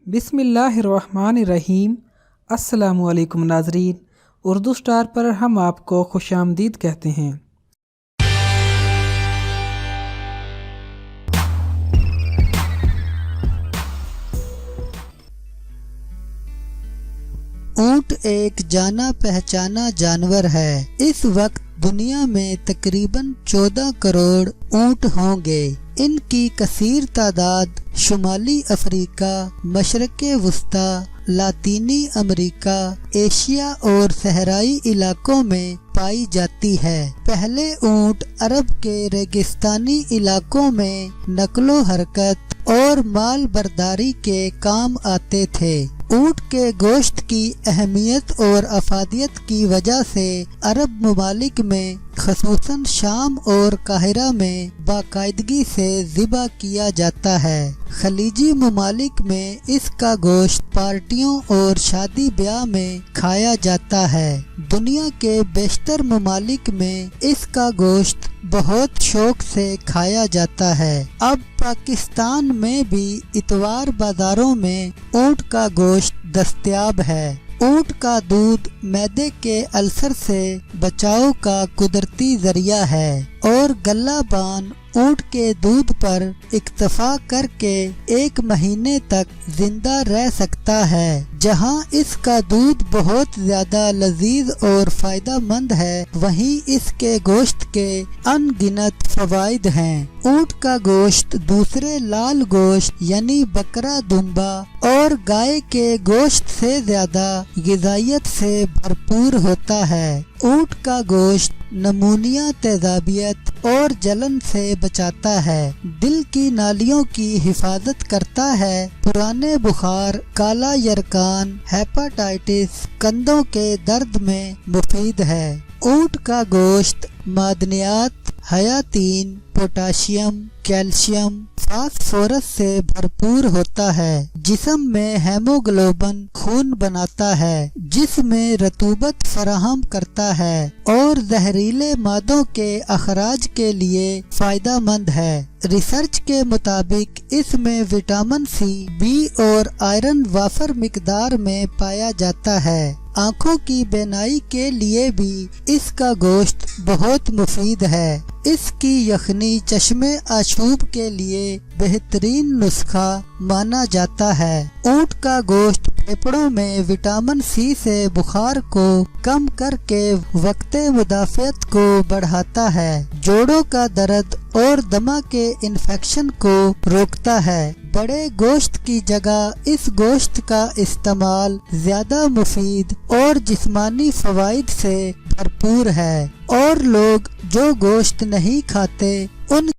बिस्मिल्लाहिर्रहमानिर्रहीम। अस्सलामुअलैकुम नाज़रीन, उर्दू स्टार पर हम आपको खुश आमदीद कहते हैं। ऊँट एक जाना पहचाना जानवर है। इस वक्त दुनिया में तकरीबन 14 करोड़ ऊँट होंगे। इनकी कसीर तादाद शुमाली अफ्रीका, मशरक़े वुस्ता, लातीनी अमेरिका, एशिया और सहराई इलाकों में पाई जाती है। पहले ऊँट अरब के रेगिस्तानी इलाकों में नक्लो हरकत और माल बर्दारी के काम आते थे। ऊँट के गोश्त की अहमियत और अफादियत की वजह से अरब ममालिक में ख़ुसूसन शाम और काहिरा में बाकायदगी से ज़िबा किया जाता है। खलीजी ममालिक में इसका गोश्त पार्टियों और शादी ब्याह में खाया जाता है। दुनिया के बेशतर ममालिक में इसका गोश्त बहुत शौक से खाया जाता है। अब पाकिस्तान में भी इतवार बाजारों में ऊँट का गोश्त दस्तयाब है। ऊँट का दूध मैदे के अल्सर से बचाव का कुदरती जरिया है और गल्लाबान ऊँट के दूध पर इक्तफा करके 1 महीने तक जिंदा रह सकता है। जहाँ इसका दूध बहुत ज्यादा लजीज और फायदा मंद है, वहीं इसके गोश्त के अनगिनत फवाइद हैं। ऊँट का गोश्त दूसरे लाल गोश्त यानी बकरा, दुम्बा और गाय के गोश्त से ज्यादा ग़िज़ाइयत से भरपूर होता है। ऊँट का गोश्त नमूनिया, तेजाबियत और जलन से बचाता है, दिल की नालियों की हिफाजत करता है, पुराने बुखार, काला यरकान, हेपाटाइटिस, कंधों के दर्द में मुफीद है। ऊँट का गोश्त मादनियात, हयातीन, पोटाशियम, कैल्शियम, फास्फोरस से भरपूर होता है। जिस्म में हेमोग्लोबिन खून बनाता है, जिसमें रतूबत फराहम करता है और जहरीले मादों के अखराज के लिए फायदा मंद है। रिसर्च के मुताबिक इसमें विटामिन सी, बी और आयरन वाफर मिकदार में पाया जाता है। आँखों की बेनाई के लिए भी इसका गोश्त बहुत मुफीद है। इसकी यखनी चश्मे आशूब के लिए बेहतरीन नुस्खा माना जाता है। ऊँट का गोश्त फेफड़ों में विटामिन सी से बुखार को कम करके वक्ते मुदाफ़ियत को बढ़ाता है, जोड़ों का दर्द और दमा के इन्फेक्शन को रोकता है। बड़े गोश्त की जगह इस गोश्त का इस्तेमाल ज्यादा मुफीद और जिस्मानी फवाइद से भरपूर है और लोग जो गोश्त नहीं खाते उन